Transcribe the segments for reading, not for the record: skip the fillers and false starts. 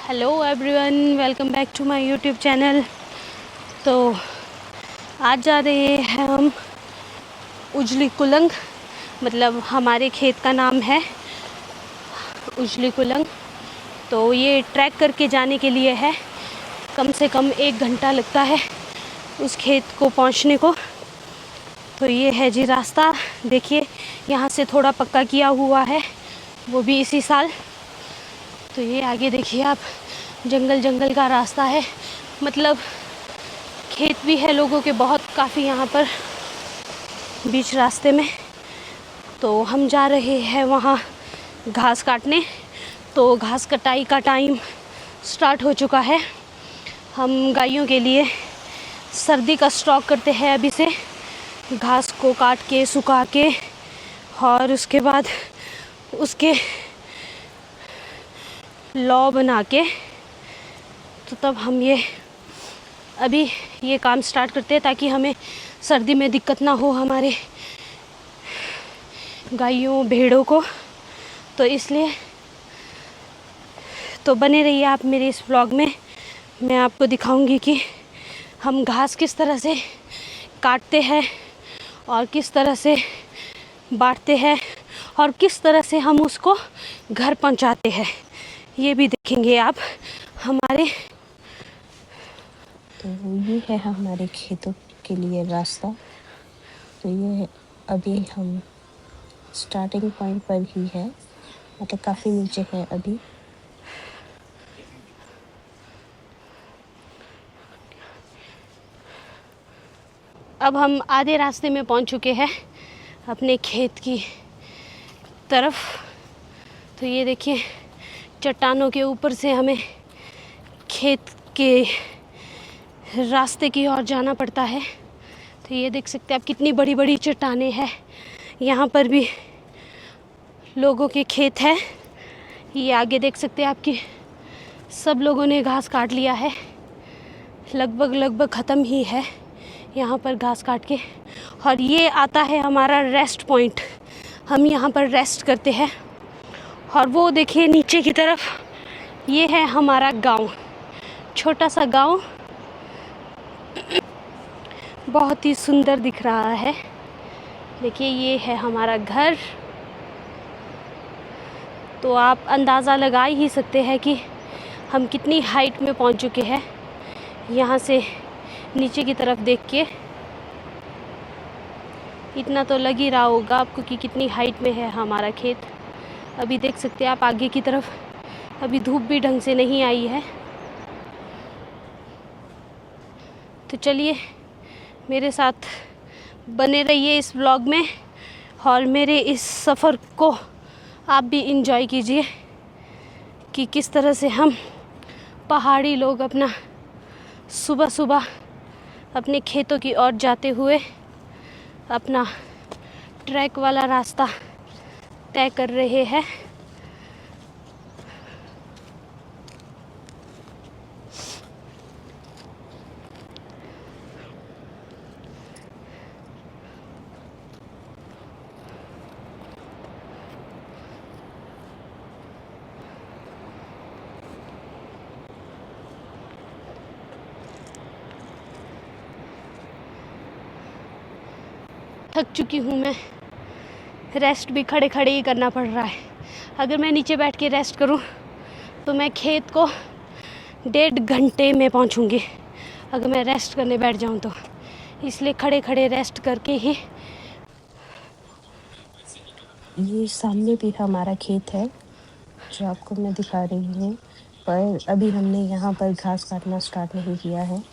Hello everyone, welcome back to my YouTube channel. तो आज जा रहे हैं हम उजली कुलंग, मतलब हमारे खेत का नाम है उजली कुलंग। तो ये ट्रैक करके जाने के लिए है, कम से कम 1 घंटा लगता है उस खेत को पहुंचने को। तो ये है जी रास्ता, देखिए यहाँ से थोड़ा पक्का किया हुआ है, वो भी इसी साल। तो ये आगे देखिए आप, जंगल जंगल का रास्ता है, मतलब खेत भी है लोगों के बहुत काफ़ी यहाँ पर बीच रास्ते में। तो हम जा रहे हैं वहाँ घास काटने। तो घास कटाई का टाइम स्टार्ट हो चुका है। हम गायों के लिए सर्दी का स्टॉक करते हैं अभी से, घास को काट के सुखा के, और उसके बाद उसके लौ बना के, तो तब हम अभी ये काम स्टार्ट करते हैं ताकि हमें सर्दी में दिक्कत ना हो हमारे गायों भेड़ों को। तो इसलिए तो बने रहिए आप मेरे इस व्लॉग में। मैं आपको दिखाऊंगी कि हम घास किस तरह से काटते हैं और किस तरह से बांटते हैं और किस तरह से हम उसको घर पहुंचाते हैं, ये भी देखेंगे आप हमारे। तो ये है हमारे खेतों के लिए रास्ता। तो ये अभी हम स्टार्टिंग पॉइंट पर ही है, मतलब काफ़ी नीचे है अभी। अब हम आधे रास्ते में पहुंच चुके हैं अपने खेत की तरफ। तो ये देखिए चट्टानों के ऊपर से हमें खेत के रास्ते की ओर जाना पड़ता है। तो ये देख सकते हैं आप, कितनी बड़ी बड़ी चट्टानें हैं। यहाँ पर भी लोगों के खेत है। ये आगे देख सकते हैं आपकी, सब लोगों ने घास काट लिया है, लगभग ख़त्म ही है यहाँ पर घास काट के। और ये आता है हमारा रेस्ट पॉइंट, हम यहाँ पर रेस्ट करते हैं। और वो देखिए नीचे की तरफ, ये है हमारा गांव, छोटा सा गांव, बहुत ही सुंदर दिख रहा है। देखिए ये है हमारा घर। तो आप अंदाज़ा लगा ही सकते हैं कि हम कितनी हाइट में पहुंच चुके हैं। यहाँ से नीचे की तरफ देख के इतना तो लग ही रहा होगा आपको कि कितनी हाइट में है हमारा खेत। अभी देख सकते हैं आप आगे की तरफ, अभी धूप भी ढंग से नहीं आई है। तो चलिए मेरे साथ बने रहिए इस व्लॉग में, और मेरे इस सफ़र को आप भी इंजॉय कीजिए कि किस तरह से हम पहाड़ी लोग अपना सुबह सुबह अपने खेतों की ओर जाते हुए अपना ट्रैक वाला रास्ता तय कर रहे हैं। थक चुकी हूँ मैं, रेस्ट भी खड़े खड़े ही करना पड़ रहा है। अगर मैं नीचे बैठ के रेस्ट करूँ तो मैं खेत को 1.5 घंटे में पहुँचूँगी, अगर मैं रेस्ट करने बैठ जाऊँ तो। इसलिए खड़े खड़े रेस्ट करके ही। ये सामने भी हमारा खेत है जो आपको मैं दिखा रही हूँ, पर अभी हमने यहाँ पर घास काटना स्टार्ट नहीं किया है।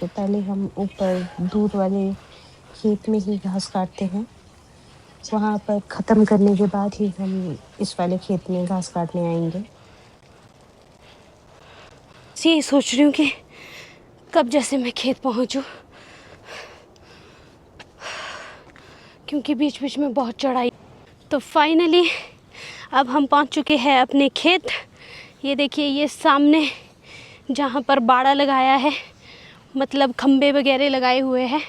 तो पहले हम ऊपर दूर वाले खेत में ही घास काटते हैं, वहाँ पर ख़त्म करने के बाद ही हम इस वाले खेत में घास काटने आएंगे। यही सोच रही हूँ कि कब जैसे मैं खेत पहुँचूँ, क्योंकि बीच बीच में बहुत चढ़ाई। तो फाइनली अब हम पहुँच चुके हैं अपने खेत। ये देखिए, ये सामने जहाँ पर बाड़ा लगाया है, मतलब खम्बे वगैरह लगाए हुए हैं,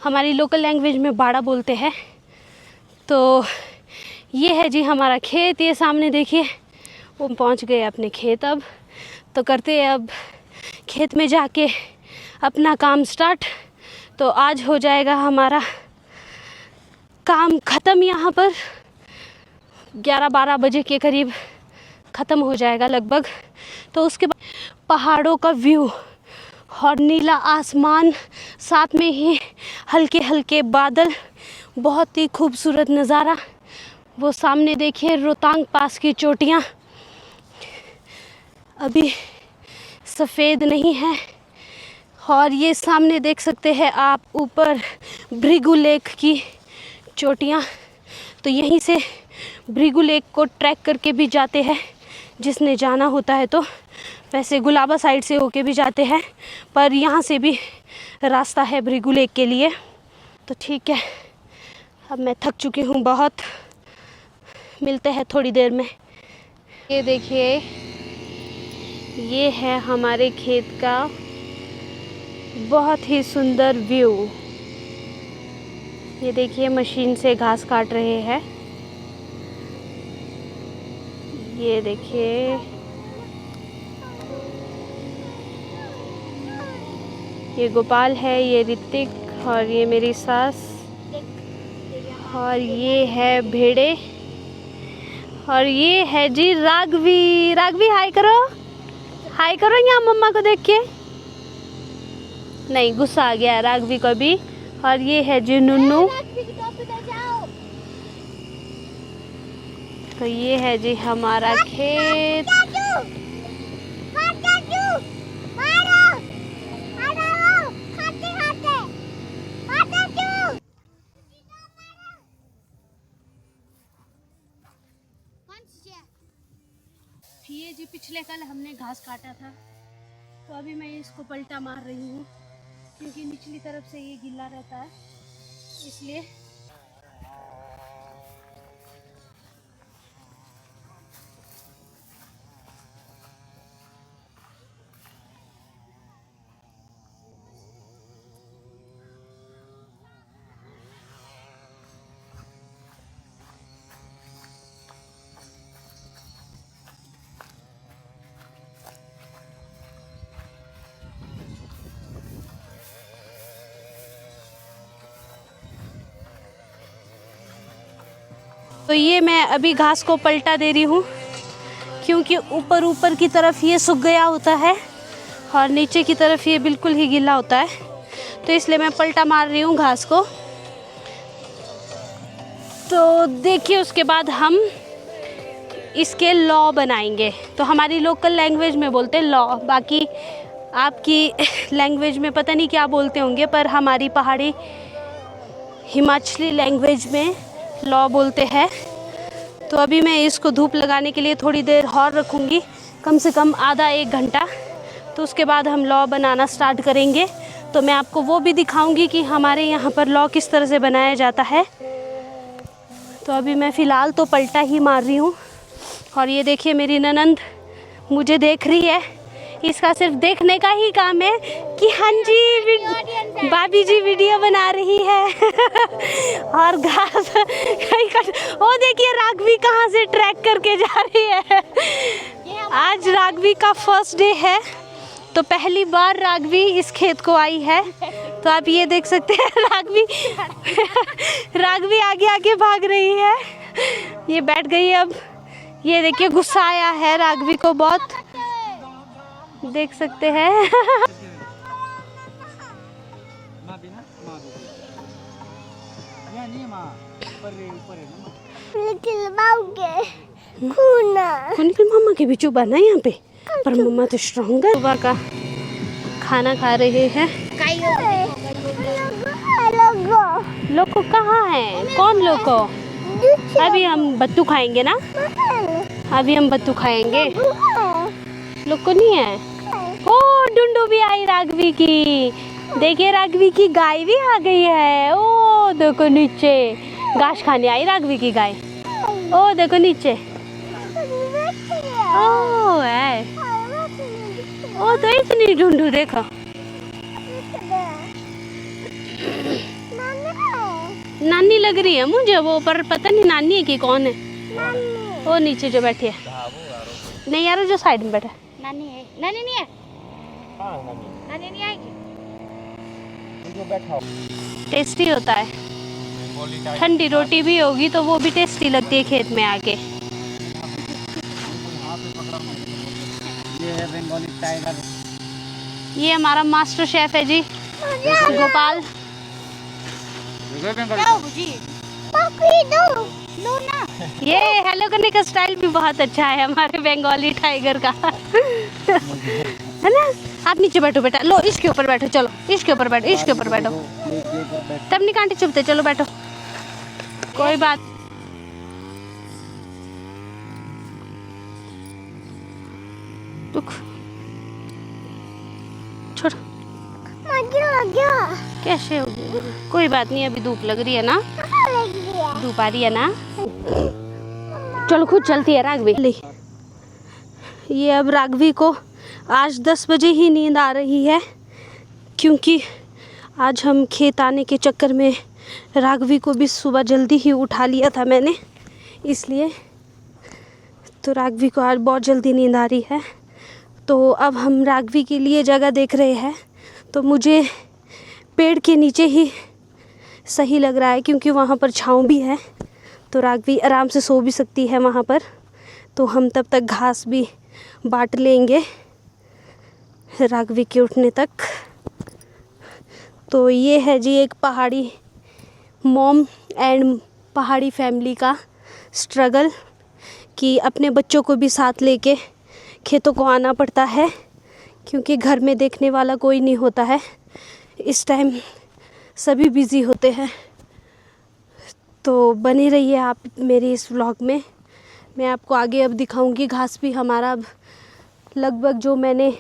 हमारी लोकल लैंग्वेज में बाड़ा बोलते हैं। तो ये है जी हमारा खेत। ये सामने देखिए वो पहुंच गए अपने खेत। अब तो करते हैं अब खेत में जाके अपना काम स्टार्ट। तो आज हो जाएगा हमारा काम ख़त्म। यहाँ पर 11-12 बजे के करीब ख़त्म हो जाएगा लगभग। तो उसके बाद पहाड़ों का व्यू और नीला आसमान, साथ में ही हल्के हल्के बादल, बहुत ही खूबसूरत नज़ारा। वो सामने देखिए रोहतांग पास की चोटियाँ अभी सफ़ेद नहीं है। और ये सामने देख सकते हैं आप ऊपर भृगु लेक की चोटियाँ। तो यहीं से भृगु लेक को ट्रैक करके भी जाते हैं जिसने जाना होता है। तो वैसे गुलाबा साइड से होके भी जाते हैं, पर यहाँ से भी रास्ता है भृगु लेक के लिए। तो ठीक है, अब मैं थक चुकी हूँ बहुत। मिलते हैं थोड़ी देर में। ये देखिए, ये है हमारे खेत का बहुत ही सुंदर व्यू। ये देखिए मशीन से घास काट रहे हैं। ये देखिए, ये गोपाल है, ये ऋतिक और ये मेरी सास, और ये है भेड़े, और ये है जी राघवी। राघवी हाय करो, हाय करो यहाँ मम्मा को देख के। नहीं, गुस्सा आ गया राघवी को भी। और ये है जी नुन्नू। तो ये है जी हमारा खेत। ये जी पिछले कल हमने घास काटा था, तो अभी मैं इसको पलटा मार रही हूँ क्योंकि निचली तरफ से ये गीला रहता है, इसलिए। तो ये मैं अभी घास को पलटा दे रही हूँ क्योंकि ऊपर की तरफ ये सूख गया होता है और नीचे की तरफ ये बिल्कुल ही गीला होता है, तो इसलिए मैं पलटा मार रही हूँ घास को। तो देखिए, उसके बाद हम इसके लॉ बनाएंगे। तो हमारी लोकल लैंग्वेज में बोलते हैं लॉ, बाकी आपकी लैंग्वेज में पता नहीं क्या बोलते होंगे, पर हमारी पहाड़ी हिमाचली लैंग्वेज में लॉ बोलते हैं। तो अभी मैं इसको धूप लगाने के लिए थोड़ी देर और रखूँगी, कम से कम आधा 1 घंटा। तो उसके बाद हम लॉ बनाना स्टार्ट करेंगे। तो मैं आपको वो भी दिखाऊंगी कि हमारे यहाँ पर लॉ किस तरह से बनाया जाता है। तो अभी मैं फ़िलहाल तो पलटा ही मार रही हूँ। और ये देखिए मेरी ननंद मुझे देख रही है। इसका सिर्फ देखने का ही काम है कि हाँ जी भाभी जी वीडियो बना रही है और घास ओ देखिए राघवी कहाँ से ट्रैक करके जा रही है। आज राघवी का फर्स्ट डे है, तो पहली बार राघवी इस खेत को आई है। तो आप ये देख सकते हैं राघवी आगे आगे भाग रही है। ये बैठ गई है। अब ये देखिए गुस्सा आया है राघवी को बहुत, देख सकते हैं। मम्मा के भी चुबा ना यहाँ पे, पर मम्मा तो स्ट्रॉन्ग है। सुबह का खाना खा रहे हैं। लोको कहाँ है? कौन लोको? अभी हम बत्तू खाएंगे ना, अभी हम बत्तू खाएंगे। लोको नहीं है। ओ डुंडू भी आई राघवी की। देखिए राघवी की गाय भी आ गई है। ओ देखो नीचे घास खाने आई राघवी की गाय। ओ देखो नीचे। ओ है। ओ तो इतनी ढूंढू देखो। नानी लग रही है मुझे वो, पर पता नहीं नानी है कि कौन है। ओ नीचे जो बैठी है। नहीं यार, जो साइड में बैठा है। नानी है? नानी नहीं है? हाँ नानी नानी नहीं आएगी? जो बैठा हो टेस्टी होता है। बंगाली टाइप ठंडी रोटी भी होगी तो वो भी टेस्टी लगती है खेत में आके। ये है बंगाली टाइगर। ये हमारा मास्टर शेफ है जी, गोपाल। जाओ जी। पापी दो लो ना। ये हेलो करने का स्टाइल भी बहुत अच्छा है हमारे बंगाली टाइगर का। है ना? आप नीचे बैठो बेटा, लो इसके ऊपर बैठो, चलो इसके ऊपर बैठो, इसके ऊपर बैठो। तब नहीं कांटे चुभते, चलो बैठो, कोई बात। रुक, छोड़। कैसे हो गया? कोई बात नहीं, अभी धूप लग रही है ना, धूप आ रही है ना। चलो खुद चलती है राघवी। ले, ये अब राघवी को आज 10 बजे ही नींद आ रही है, क्योंकि आज हम खेत आने के चक्कर में राघवी को भी सुबह जल्दी ही उठा लिया था मैंने, इसलिए तो राघवी को आज बहुत जल्दी नींद आ रही है। तो अब हम राघवी के लिए जगह देख रहे हैं, तो मुझे पेड़ के नीचे ही सही लग रहा है, क्योंकि वहाँ पर छाँव भी है, तो राघवी आराम से सो भी सकती है वहाँ पर। तो हम तब तक घास भी बांट लेंगे राघवी के उठने तक। तो ये है जी एक पहाड़ी मॉम एंड पहाड़ी फैमिली का स्ट्रगल, कि अपने बच्चों को भी साथ लेके खेतों को आना पड़ता है, क्योंकि घर में देखने वाला कोई नहीं होता है। इस टाइम सभी बिज़ी होते हैं। तो बने रहिए आप मेरे इस व्लॉग में। मैं आपको आगे अब दिखाऊंगी। घास भी हमारा अब लगभग, जो मैंने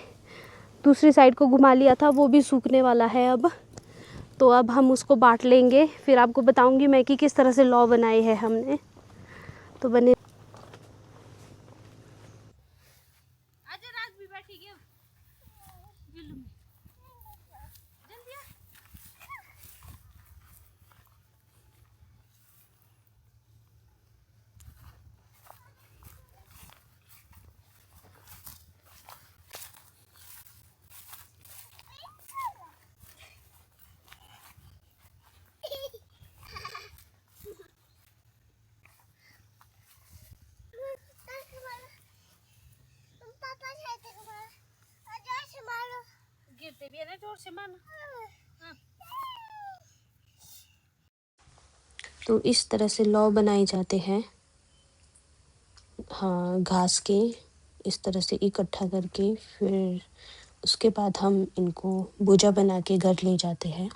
दूसरी साइड को घुमा लिया था, वो भी सूखने वाला है अब। तो अब हम उसको बांट लेंगे, फिर आपको बताऊंगी मैं कि किस तरह से लॉ बनाए हैं हमने। तो बने। गिरते भी है ना, जोर से मारना। तो इस तरह से लौ बनाए जाते हैं। हाँ, घास के इस तरह से इकट्ठा करके फिर उसके बाद हम इनको बोझा बना के घर ले जाते हैं।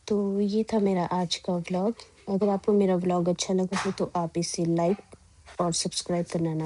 तो ये था मेरा आज का व्लॉग। अगर आपको मेरा व्लॉग अच्छा लगा हो तो आप इसे लाइक और सब्सक्राइब करना ना